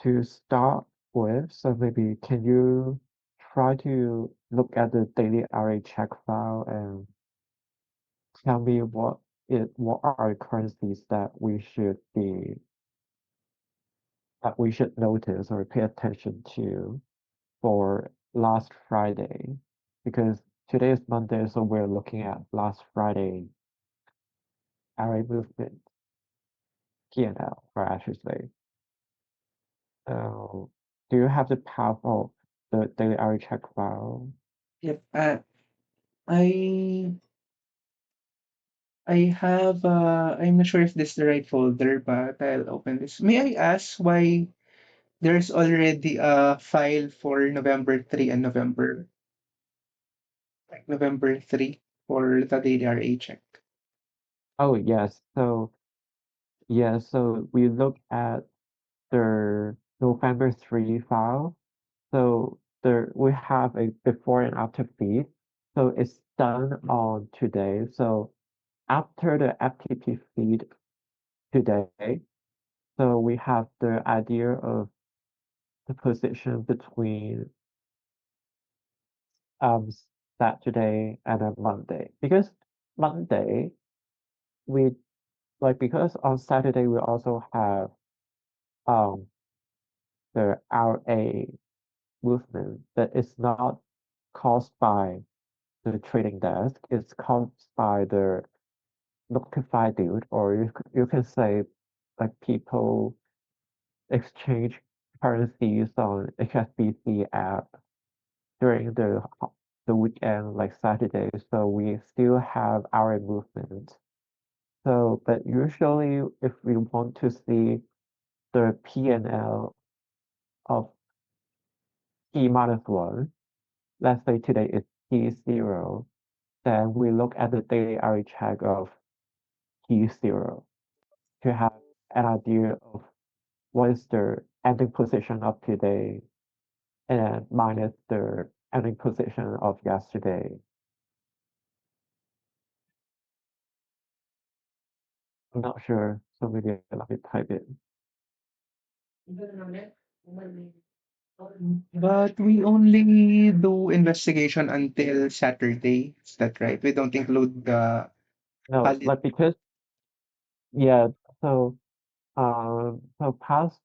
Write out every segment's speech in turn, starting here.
to start with, so maybe can you try to look at the daily RA check file and tell me what are currencies that we should notice or pay attention to for last Friday? Because today is Monday, so we're looking at last Friday RA movement P&L, or I should say. So do you have the path of the daily RA check file? Yep. I I have I'm not sure if this is the right folder, but I'll open this. May I ask why there's already a file for November 3 and November 3 for the daily RA check? Oh yes. So we look at the November 3 file. So there we have a before and after feed. So it's done on today. So after the FTP feed today, so we have the idea of the position between um Saturday and then Monday. Because Monday we because on Saturday we also have um the RA movement that is not caused by the trading desk, it's caused by the notified dude, or you can say like people exchange currencies on HSBC app during the weekend, like Saturday. So we still have our movement. So, but usually if we want to see the P&L of T minus one, let's say today is T0, then we look at the daily average check of T0 to have an idea of what is the ending position of today and minus the ending position of yesterday. I'm not sure, so maybe let me type it. But we only do investigation until Saturday. Is that right? We don't include the No, holiday. like because yeah, so past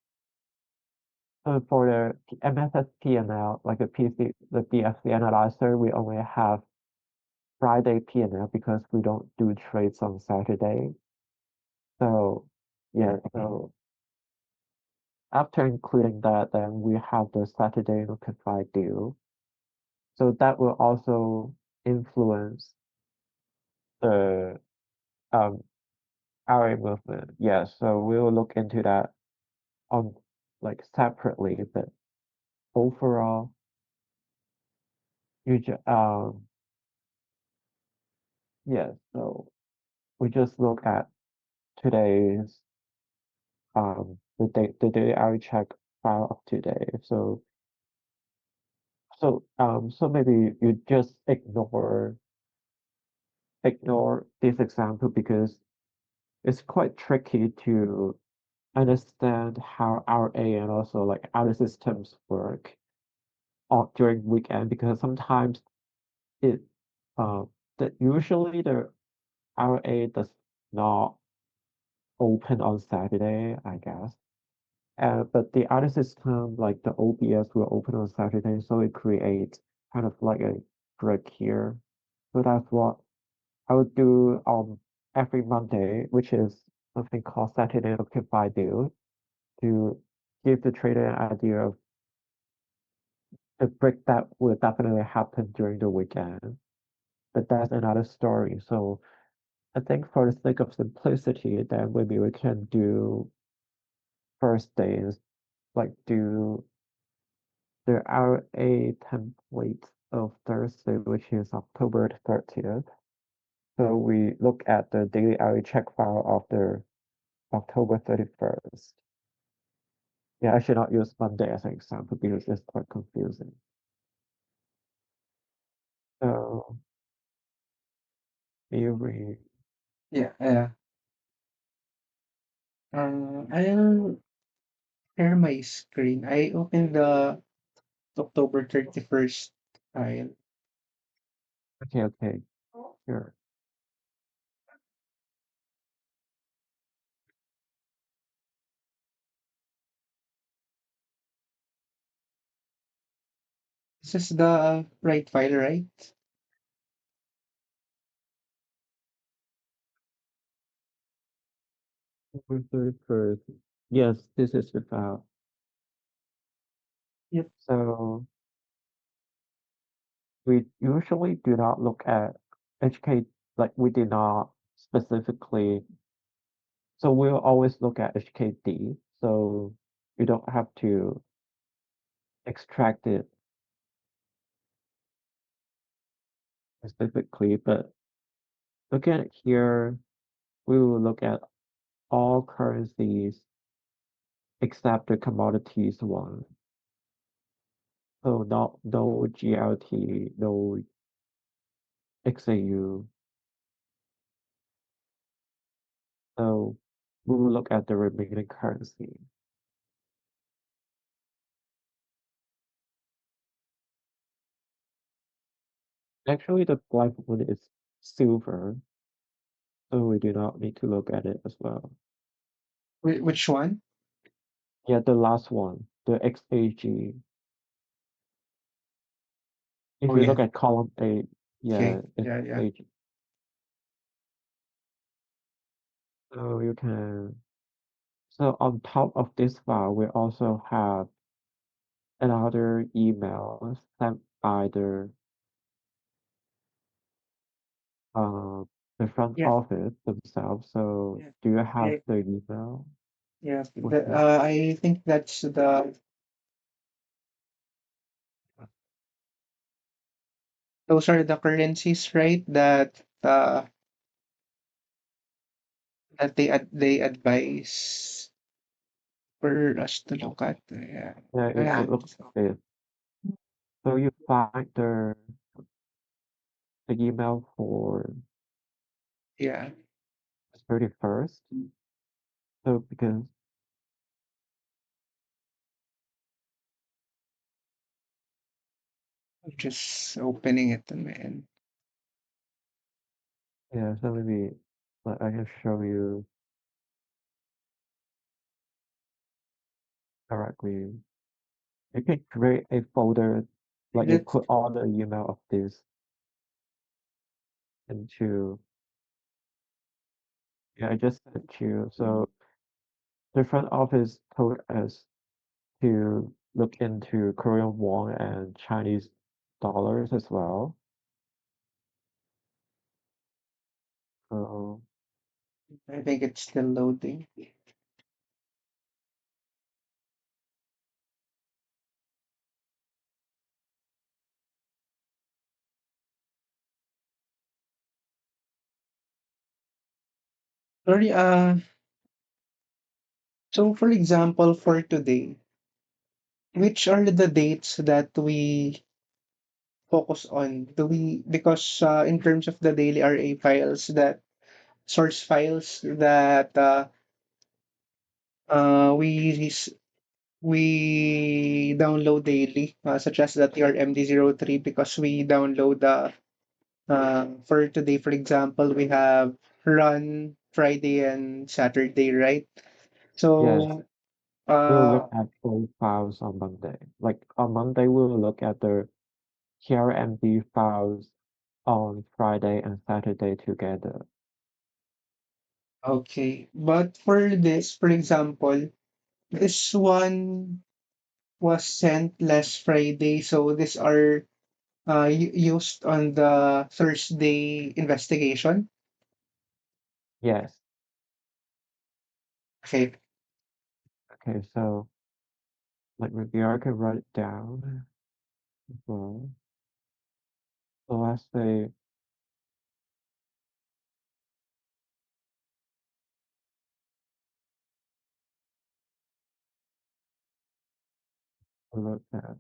for the MSS P&L, like the the BFC analyzer, we only have Friday P&L because we don't do trades on Saturday. So yeah, so after including that, then we have the Saturday notified due. So that will also influence the um RA movement. Yeah, so we'll look into that on like separately, but overall, you just yeah, so we just look at today's the daily RA check file of today. So maybe you just ignore this example because it's quite tricky to understand how RA and also like other systems work during weekend because sometimes it uh that usually the RA does not open on Saturday, I guess. But the other system, like the OBS, will open on Saturday, so it creates kind of like a break here. So that's what I would do every Monday, which is something called Saturday Notified Deal, to give the trader an idea of the break that will definitely happen during the weekend. But that's another story. So I think for the sake of simplicity, then maybe we can do first days, like do the RA template of Thursday, which is October 30th. So we look at the daily RA check file of the October 31st. Yeah, I should not use Monday as an example because it's quite confusing. So here we, Yeah, yeah. I'll Share my screen. I opened the October 31st file. Okay, okay, sure. This is the right file, right? October 31st. Yes, this is the file. Yep. So we usually do not look at HK, like we did not specifically, so we'll always look at HKD. So you don't have to extract it specifically, but looking at here, we will look at all currencies except the commodities one. So not no GLT, no XAU. So we will look at the remaining currency. Actually, the black one is silver, so we do not need to look at it as well. Which one? Yeah, the last one, the XAG. If Oh you yeah. look at column A, yeah, Okay. it's Yeah, yeah. XAG. So you can, so on top of this file, we also have another email sent by uh, the front Yeah. office themselves. So Yeah. do you have I, the email yeah. with you? I think that's the those are the currencies, right? That they advise for us to look at. Yeah. Yeah, it looks So, like this. So you find the email for yeah. 31st. So because I'm just opening it on my end. yeah, so maybe like I can show you directly. You can create a folder, like you Let's put all the email of this into, yeah, I just sent you. So the front office told us to look into Korean won and Chinese dollars as well. So I think it's still loading. Sorry, so for example, for today, which are the dates that we focus on? Do we, because in terms of the daily RA files, that source files that we we download daily, such as the TRMD03, because we download the for today, for example, we have run Friday and Saturday, right? yes, So we'll look uh at both files on Monday. Like on Monday, we'll look at the TRMD files on Friday and Saturday together. okay, but for this, for example, this one was sent last Friday, so these are used on the Thursday investigation. Yes. Okay, Okay, so like maybe I can write it down as well. So let's say I wrote that.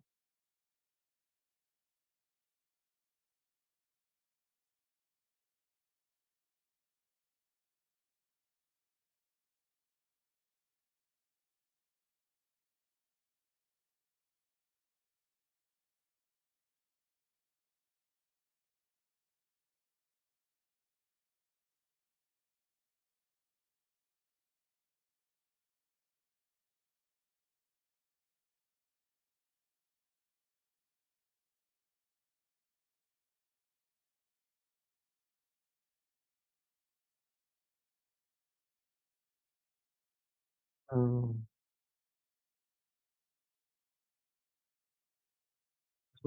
Um,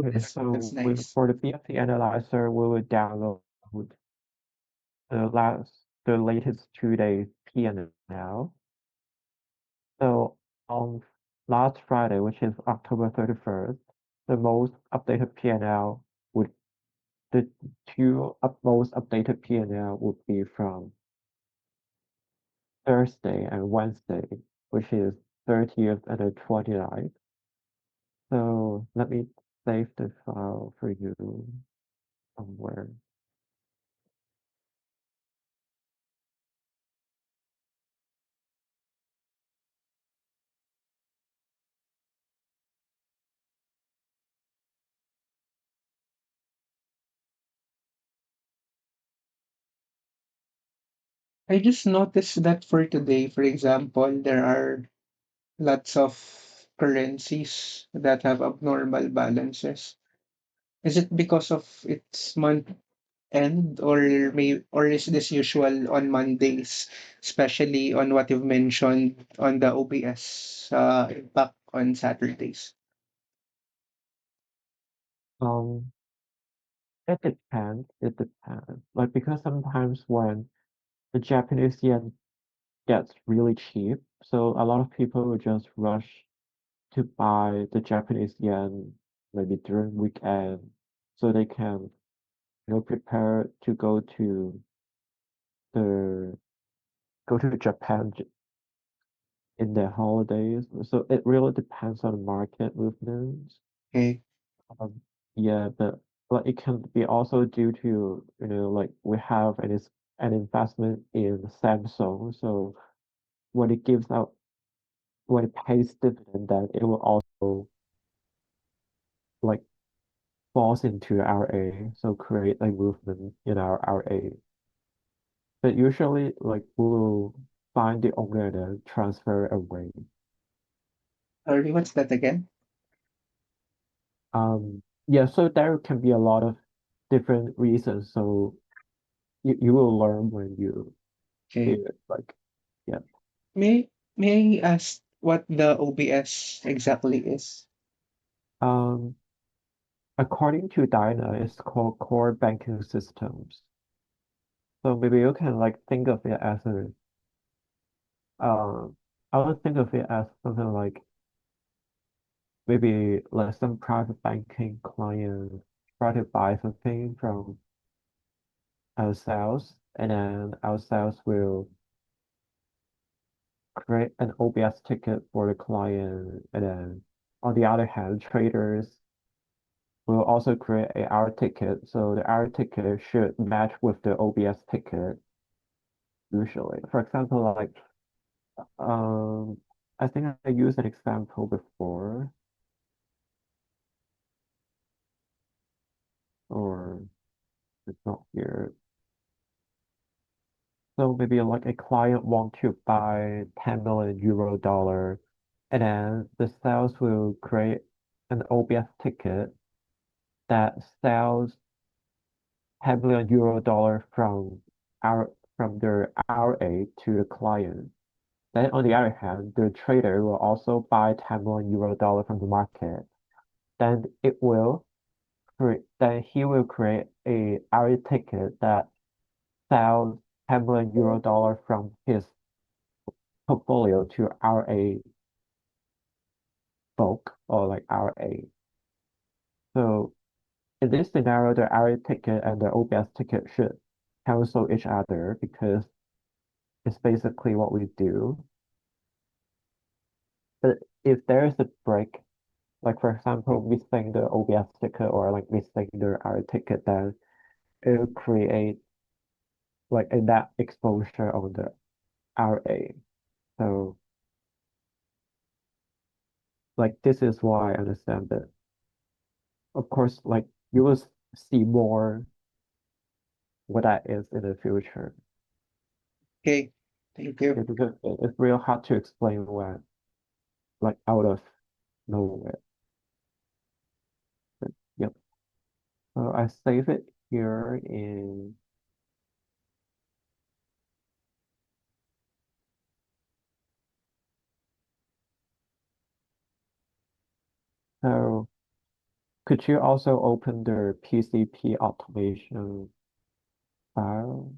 Oh, okay, that's so we, nice. for the BFT analyzer, we will download the latest 2 days P&L. So on last Friday, which is October 31st, the most updated P&L would the most updated P&L would be from Thursday and Wednesday, which is 30th and the 29th. So let me save the file for you somewhere. I just noticed that for today, for example, there are lots of currencies that have abnormal balances. Is it because of its month end, or is this usual on Mondays, especially on what you've mentioned on the OBS impact on Saturdays? Um, it depends. It depends. Like because sometimes when the Japanese yen gets really cheap, so a lot of people will just rush to buy the Japanese yen maybe during weekend, so they can prepare to the go to Japan in their holidays. So it really depends on market movements. Okay. Um, yeah, but like it can be also due to, like we have an investment in Samsung. So when it gives out when it pays dividend, then it will also like falls into RA, so create a movement in our RA. But usually like we'll find the owner and then transfer away. Sorry, what's that again? Yeah, so there can be a lot of different reasons. So you will learn when you do Okay. it. Like, yeah. May I ask what the OBS exactly is? Um, According to Dyna, it's called core banking systems. So maybe you can like think of it as um, I would think of it as something like maybe like some private banking client try to buy something from ourselves, and then ourselves will create an OBS ticket for the client, and then on the other hand, traders will also create a hour ticket. So the hour ticket should match with the OBS ticket usually. For example, like um, I think I used an example before, or it's not here. So maybe like a client want to buy 10 million euro dollar, and then the sales will create an OBS ticket that sells 10 million euro dollar from their RA to the client. Then on the other hand, the trader will also buy 10 million euro dollar from the market. Then then he will create a RA ticket that sells 10 million euro dollar from his portfolio to RA bulk or like RA. So in this scenario, the RA ticket and the OBS ticket should cancel each other because it's basically what we do. But if there's a break, like for example, missing the OBS ticket or like missing the RA ticket, then it'll create like a net exposure on the RA. So like this is why I understand that. Of course, like you will see more what that is in the future. Okay, thank you. Yeah, because it's real hard to explain when like out of nowhere. But, yep. So I save it here in So could you also open the PCP automation file?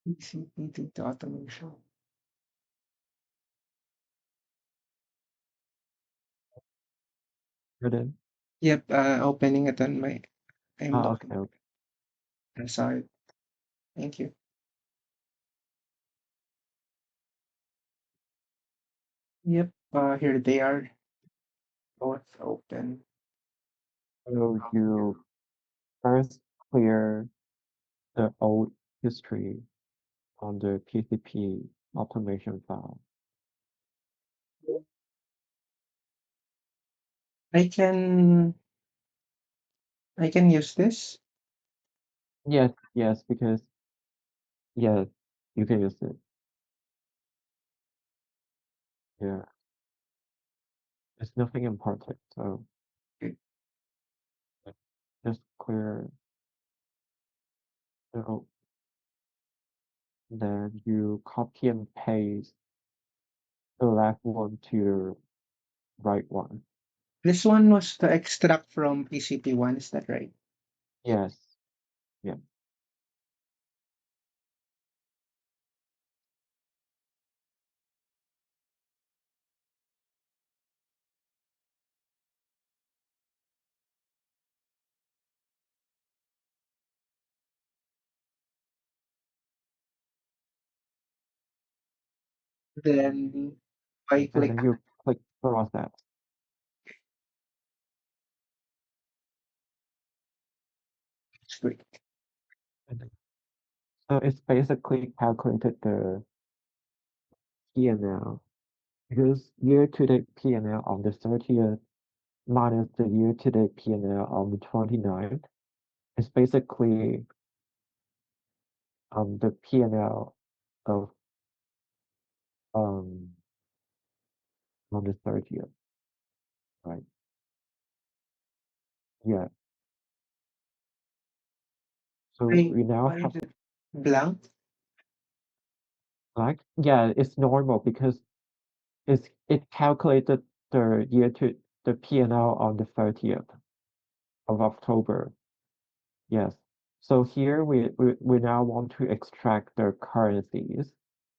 PCP to automation. Pardon? Yep, opening it on my. I'm Oh, okay, looking. okay. I saw it. Thank you. Yep, here they are. Both open. So you first clear the old history on the PCP automation file. I can I can use this. Yes, yes, because yes, you can use it. Yeah, it's nothing important. So Okay. just clear the old, then you copy and paste the left one to the right one. This one was the extract from PCP1, is that right? Yes, yeah. Then I And click then you click process. click. And then- So it's basically calculated the P&L because year-to-date P&L on the 30th minus the year-to-date P&L on the 29th is basically the P&L of um on the 30th, right? Yeah. So we now Why have is it blank? like yeah, it's normal because it calculated the year to the P&L on the 30th of October. Yes. So here we now want to extract the currencies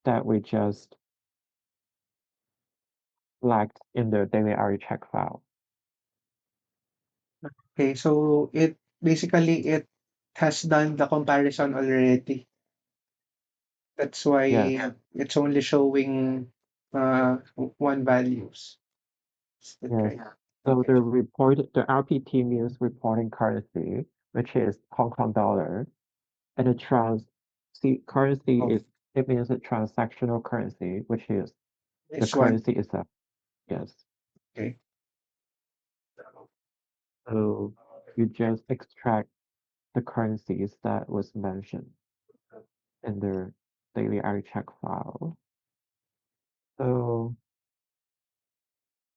that we just flagged in the daily area check file. Okay, so it has done the comparison already. That's Yes. why it's only showing one values. Is that Yes. right? So Okay. the RPT means reporting currency, which is Hong Kong dollar, and the currency Oh, is it means a transactional currency, which is the this one. currency itself. Yes. Okay. So you just extract the currencies that was mentioned in the daily area check file. So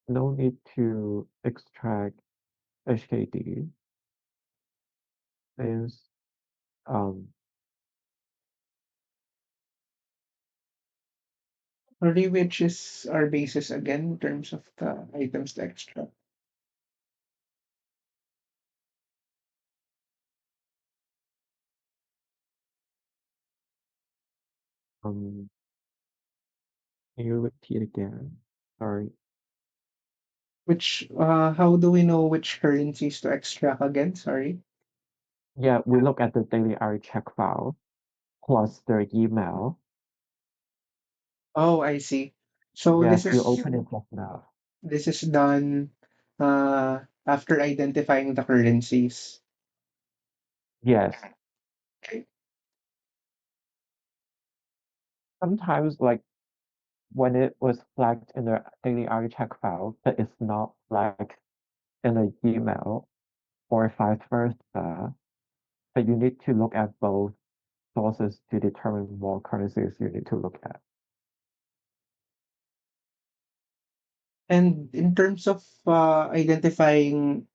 no need to extract HKD since um Sorry, which is our basis again in terms of the items to extract. Um, can you repeat again? Sorry. Which, how do we know which currencies to extract again? Sorry. Yeah, we look at the daily RA check file plus their email. Oh, I see. So Yes, you open it just now. this is done after identifying the currencies. Yes. Okay. Sometimes like when it was flagged in the daily RA check file, but it's not flagged in the email or vice versa. But you need to look at both sources to determine what currencies you need to look at. And in terms of identifying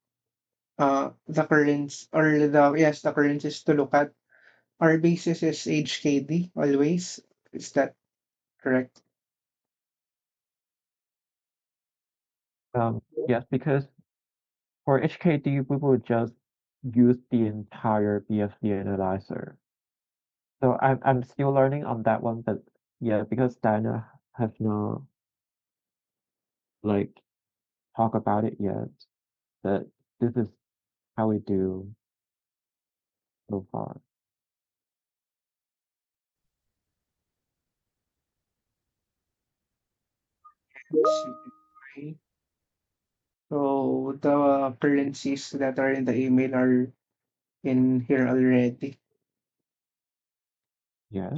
the currents or the currencies to look at, our basis is HKD always. Is that correct? Yes, because for HKD, we will just use the entire BFD analyzer. So I'm still learning on that one, but yeah, because Diana has no like talk about it yet, that this is how we do so far. CNY. So the currencies that are in the email are in here already. Yes.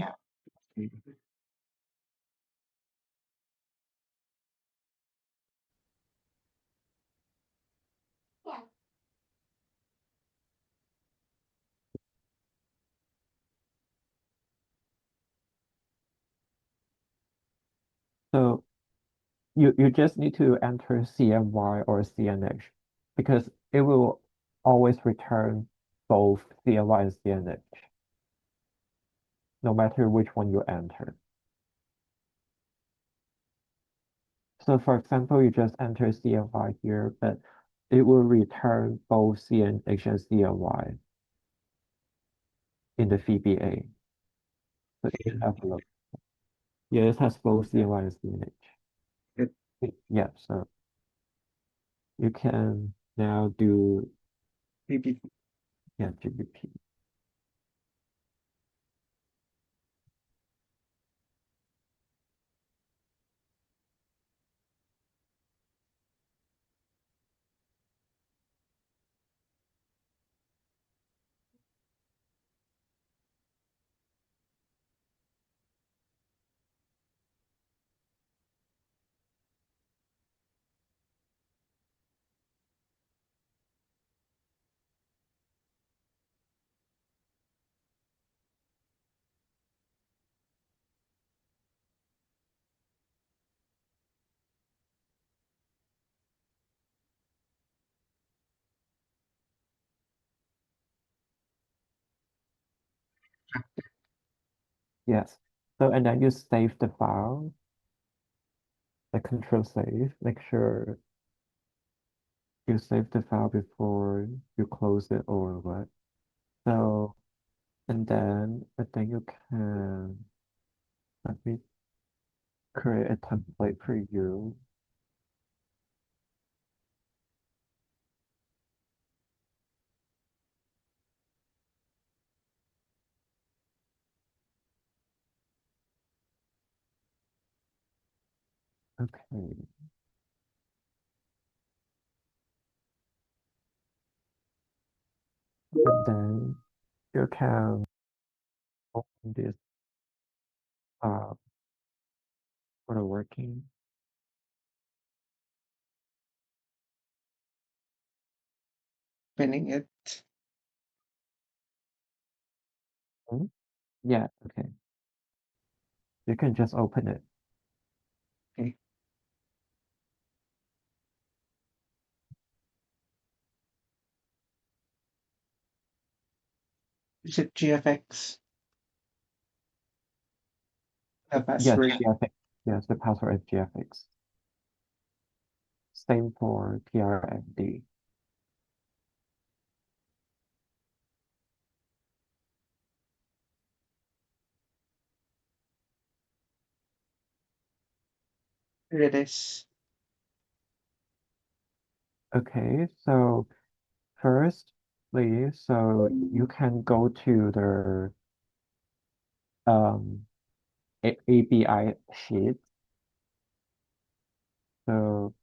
So you just need to enter CNY or CNH because it will always return both CNY and CNH, no matter which one you enter. So for example, you just enter CNY here, but it will return both CNH and CNY in the VBA. So you can have a look. Yeah, it has both CNY and CNH. It- Yeah, so you can now do, Maybe yeah, GBP. Yes. So and then you save the file, like control save. Make sure you save the file before you close it or what. So and then I think you can let me create a template for you. Okay. And then you can open this for the working. opening it. Hmm? Yeah, okay. You can just open it. Okay. Is it GFX? The Yes, password. GFX. Yes, the password is GFX. Same for PRFD. Redis. Okay, so firstly, so you can go to the um API sheet. So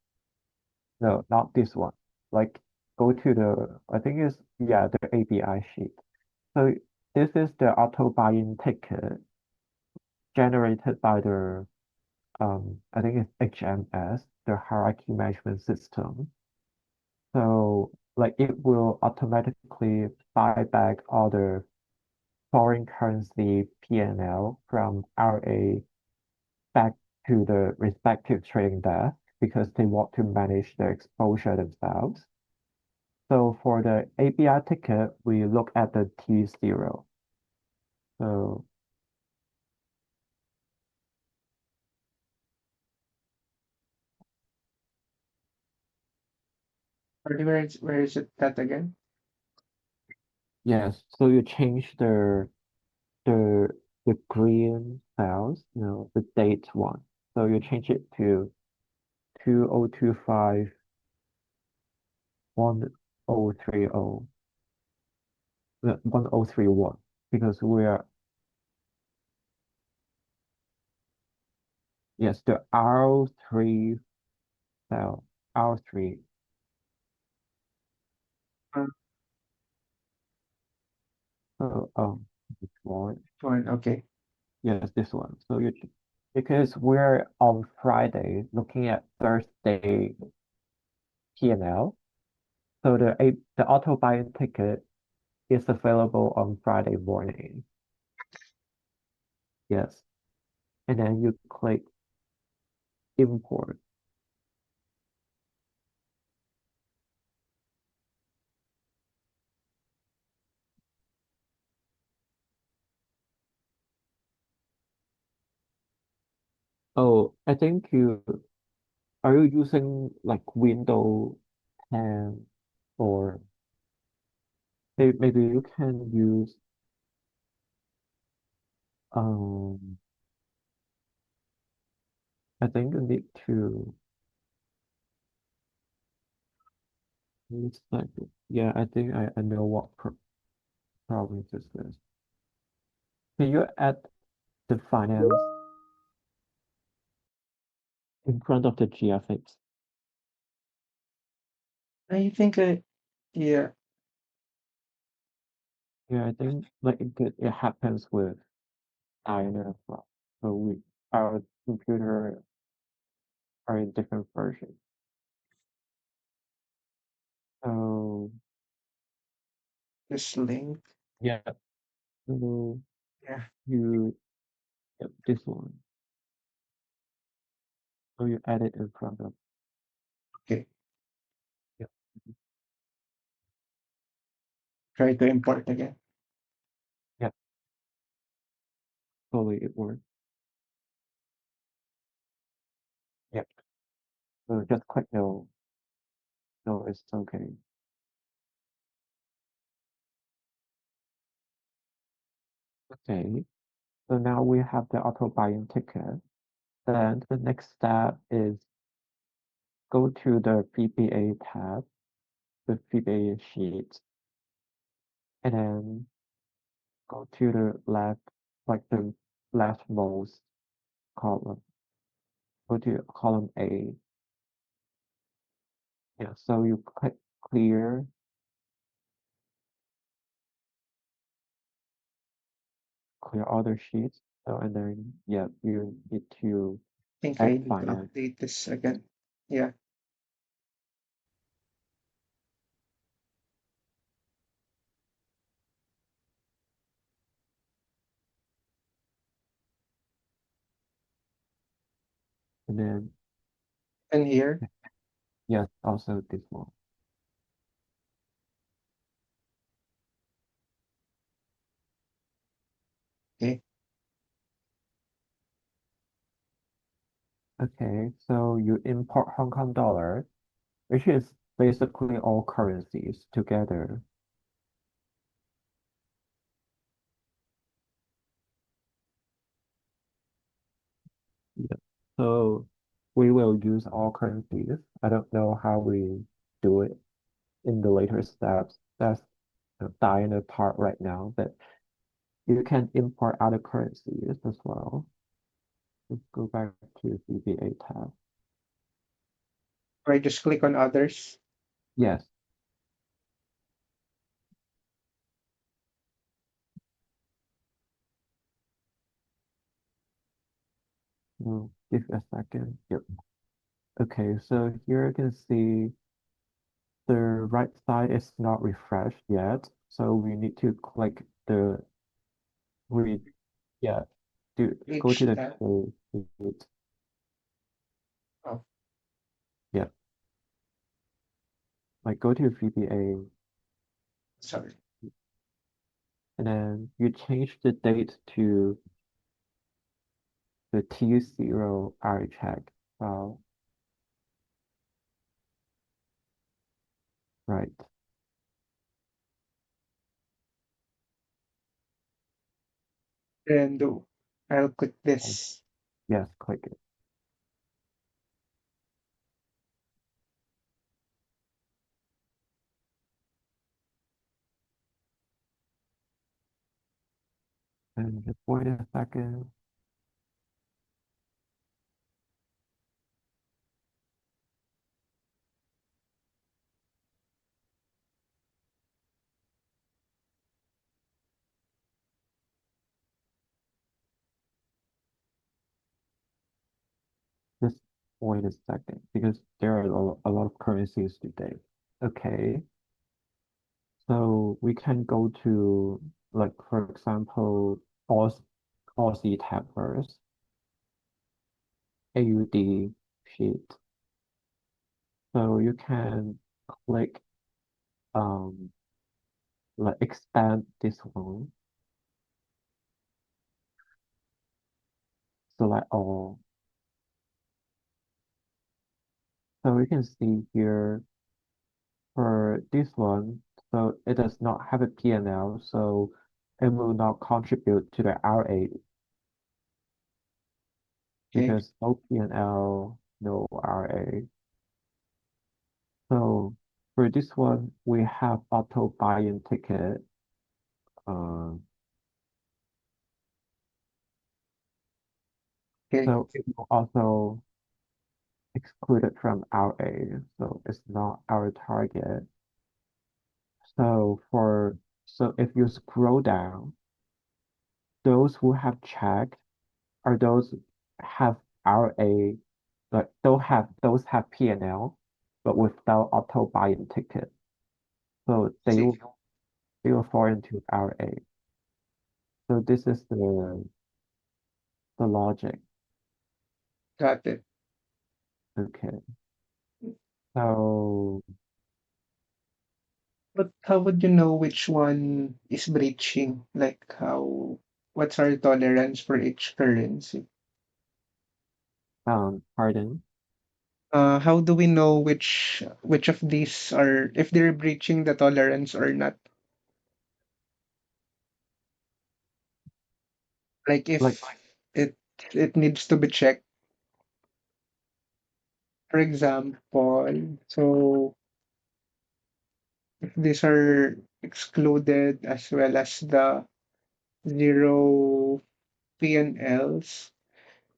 no, not this one. Like go to the I think it's yeah, the API sheet. So this is the auto buy-in ticket generated by the I think it's HMS, the hierarchy management system. So like it will automatically buy back all the foreign currency P&L from RA back to the respective trading desk because they want to manage their exposure themselves. So for the API ticket, we look at the T0. So Or where is it that again? yes, so you change the the green cells, the date one. So you change it to 2025 1030, 1031 because we are yes, the R3 cell, R3. Uh, So this one. one. Okay. Yes, this one. So because we're on Friday looking at Thursday P&L, so the auto buy-in ticket is available on Friday morning. Yes. And then you click import. Oh, I think you are you using like Windows 10 or maybe you can use um I think you need to use like yeah, I think I know what problem this is. Can you add the finance in front of the GFX? I think yeah, Yeah, I think like it happens with Diana as well. So our computer are in different versions. So this link. yeah, so Yeah. you yep, this one. So you add it in front of Okay. yep, Try to import again. yep, totally it works. Yep. So just click no. No, it's okay. Okay. So now we have the auto buy-in ticket. Then the next step is go to the VBA tab, the VBA sheet, and then go to the left, like the leftmost column. Go to column A. Yeah, so you click clear other sheets. So and then yeah, you need to Think I add need to finance, update this again. Yeah. and then And here. yes, also this one. Okay. Okay, so you import Hong Kong dollar, which is basically all currencies together. Yeah. So we will use all currencies. I don't know how we do it in the later steps. That's dying apart right now, but you can import other currencies as well. Let's go back to VBA tab. Or I just click on others. Yes, give a second. Yep. Okay, so here you can see the right side is not refreshed yet. So we need to click the we yeah, go to Each the tab. sheet. Oh, Yeah, like go to VBA sorry. and then you change the date to the T0 R check file. Right. Then I'll click Um, this. Yes, click it. And just wait a second. Just wait a second because there are a lot of currencies today. Okay, so we can go to, like, for example, Aus Aussie tab first, AUD sheet. So you can click um like expand this one, select all. So we can see here for this one, so it does not have a P&L, so it will not contribute to the RA Okay. because no P&L, no RA. So for this one, we have auto buy-in ticket. Uh, Okay. so it will also excluded from RA, so it's not our target. So so if you scroll down, those who have checked are those have RA, like those have P&L, but without auto buy-in ticket. So See. they will fall into RA. So this is the logic. Got it. Okay. So But how would you know which one is breaching? Like what's our tolerance for each currency? pardon. How do we know which of these are if they're breaching the tolerance or not? Like Like if it it needs to be checked. For example, so if these are excluded as well as the zero P&Ls,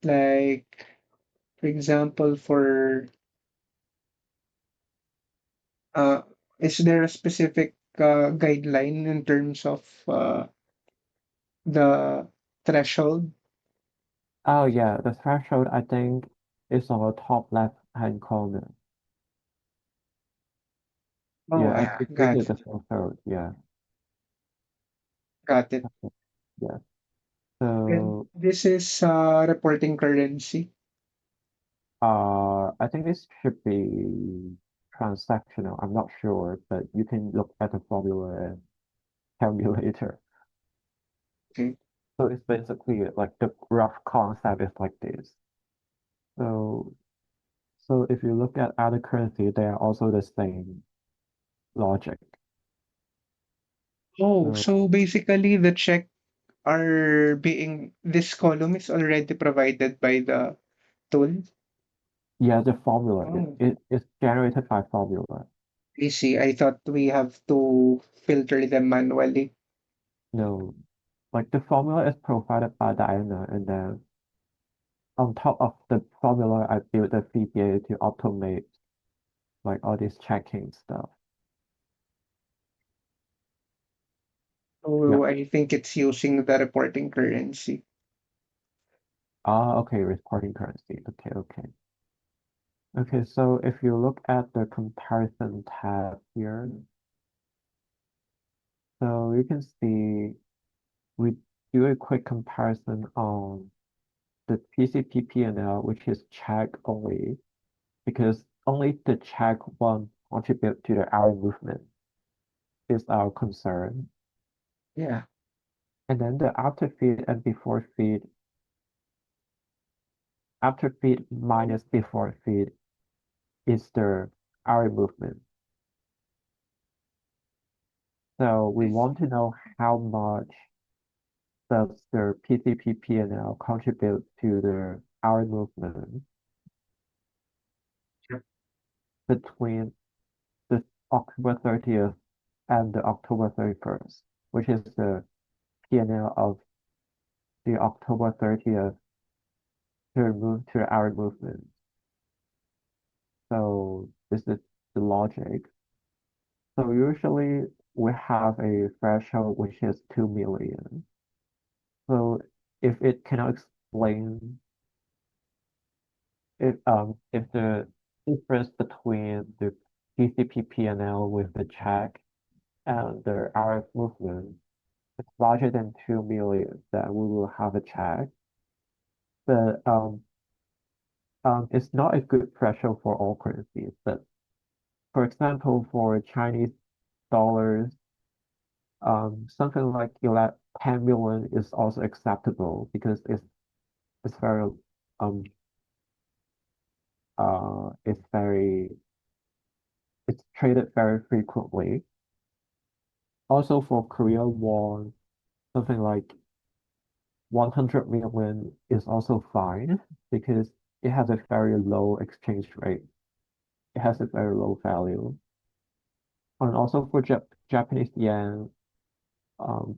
like for example, for uh, is there a specific guideline in terms of the threshold? oh yeah, the threshold I think is on the top left hand corner. Oh, Yeah, yeah, this got is it, the threshold. Yeah, got it. yeah. And So this is reporting currency. I think this should be transactional. I'm not sure, but you can look at the formula and calculator. Okay. So it's basically like the rough concept is like this. So so if you look at other currency, they are also the same logic. Oh, So so basically the check are being this column is already provided by the tool. Yeah, the formula Oh, is generated by formula. I see. I thought we have to filter them manually. No, like the formula is provided by Diana, and then on top of the formula, I built the VBA to automate like all this checking stuff. Oh, Yep. I think it's using the reporting currency. Ah, okay, reporting currency. Okay, okay. Okay, so if you look at the comparison tab here, so you can see we do a quick comparison on the PCP P&L, which is check only, because only the check one contribute to the hour movement is our concern. Yeah. And then the after feed and before feed, after feed minus before feed is the hour movement. So we want to know how much does the PCP P&L contribute to the hour movement Yep. between the October 30th and the October 31st, which is the P&L of the October 30th to move to the hour movement. So this is the logic. So usually we have a threshold which is 2 million. So if it cannot explain if the difference between the TCP P&L with the check and the RF movement is larger than 2 million, then we will have a check. But it's not a good threshold for all currencies. But for example, for Chinese dollars, something like 10 million is also acceptable because it's very um it's very it's traded very frequently. Also for Korean won, something like 100 million is also fine because it has a very low exchange rate. It has a very low value. And also for Japanese yen,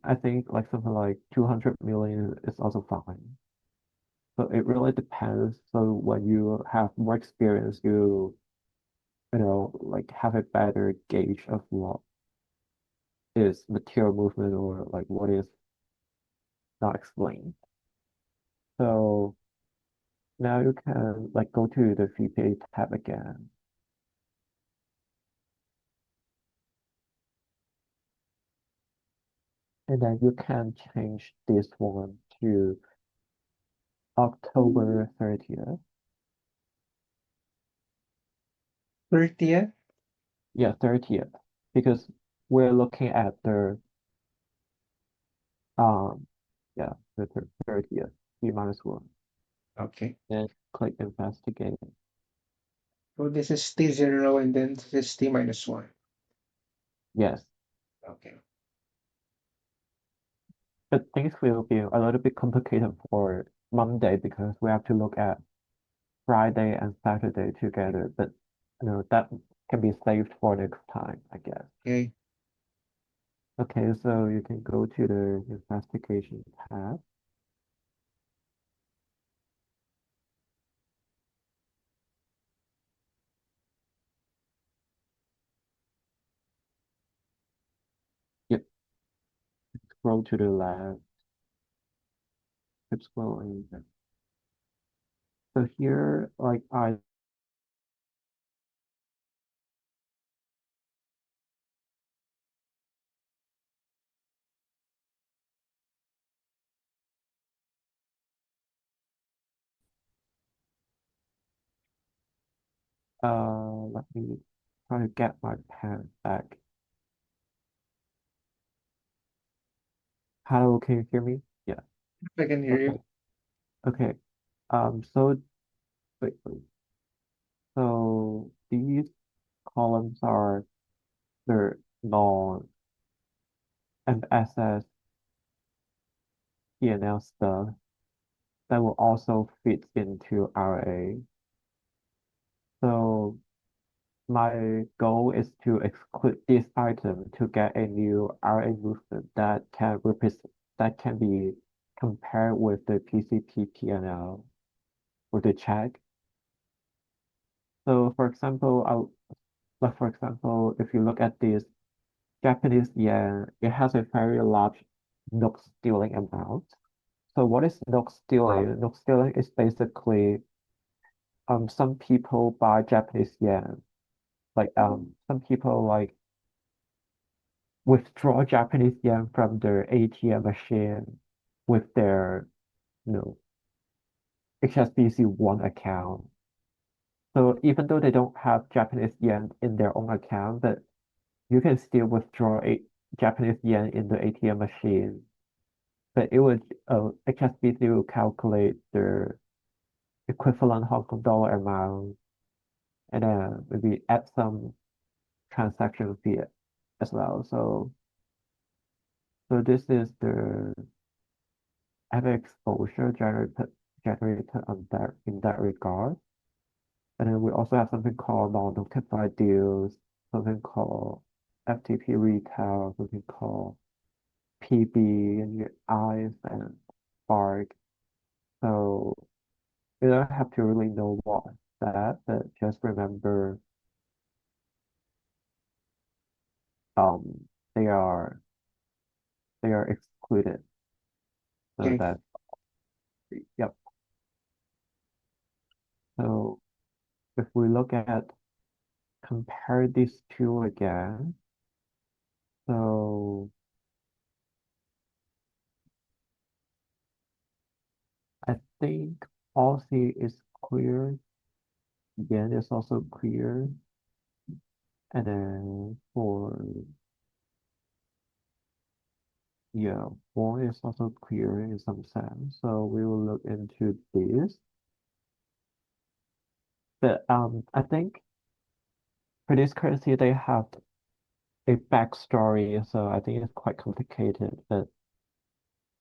I think like something like 200 million is also fine. So it really depends. So when you have more experience, you know, like have a better gauge of what is material movement or like what is not explained. So now you can like go to the VPA tab again. And then you can change this one to October 30th. 30th? Yeah, 30th. Because we're looking at the um yeah, the 30th, T minus one. Okay. Then click investigate. So this is T0 and then this is T minus 1. Yes. Okay. But things will be a little bit complicated for Monday because we have to look at Friday and Saturday together. But you know that can be saved for next time, I guess. Okay. Okay, so you can go to the investigation tab. Yep, scroll to the left, keep scrolling. So here, like let me try to get my pen back. Hello, can you hear me? Yeah. I can hear you. Okay. Okay. So wait. So these columns are the non MSS P&L stuff that will also fit into RA. So my goal is to exclude this item to get a new RA movement that can be compared with the PCP P&L with the check. So for example, if you look at this Japanese yen, it has a very large NOK stealing amount. So what is NOK stealing? NOK stealing is basically some people buy Japanese yen. Like some people like withdraw Japanese yen from their ATM machine with their, you know, HSBC One account. So even though they don't have Japanese yen in their own account, but you can still withdraw a Japanese yen in the ATM machine. But HSBC will calculate the equivalent Hong Kong dollar amount and then maybe add some transaction fee as well. So this is the FX exposure generated on that in that regard. And then we also have something called non-notified deals, something called FTP retail, something called PB and ICE and Spark. So you don't have to really know what that, but just remember um they are they are excluded. So Okay. that yep. So if we look at compare these two again, so I think policy is clear. Yen is also clear. And then yeah, won is also clear in some sense. So we will look into this. But I think for this currency they have a backstory, so I think it's quite complicated. But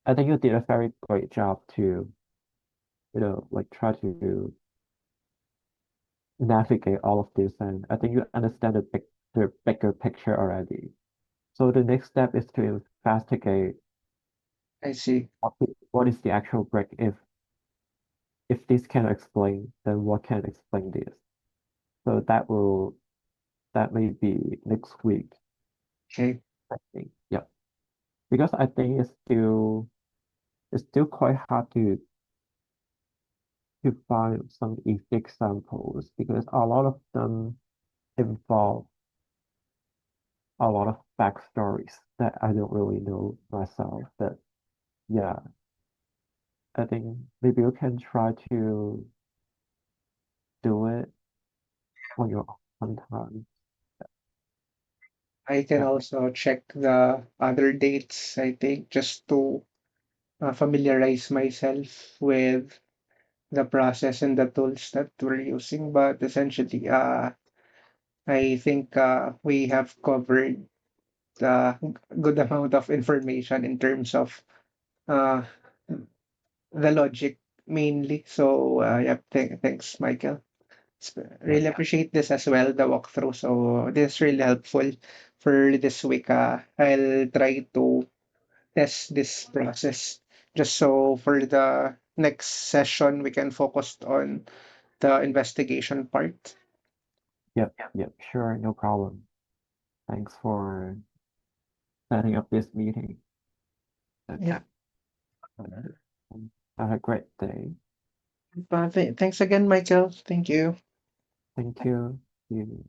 I think you did a very great job to, like try to navigate all of this, and I think you understand the bigger picture already. So the next step is to investigate I see. what is the actual break. If this can explain, then what can explain this? So that may be next week, Okay. I think. Yeah. Because I think it's still quite hard to find some easy examples because a lot of them involve a lot of backstories that I don't really know myself. But yeah, I think maybe you can try to do it on your own time. I can Yeah, also check the other dates, I think, just to familiarize myself with the process and the tools that we're using. But essentially, I think we have covered a good amount of information in terms of uh, the logic mainly. So, yeah, thanks, Michael. yeah, Really appreciate this as well, the walkthrough. So, this is really helpful for this week. I'll try to test this process just so for the next session we can focus on the investigation part. yep, sure, no problem. Thanks for setting up this meeting. Yeah. Have a great day. But thanks again, Michael. Thank you. Thank you. See you.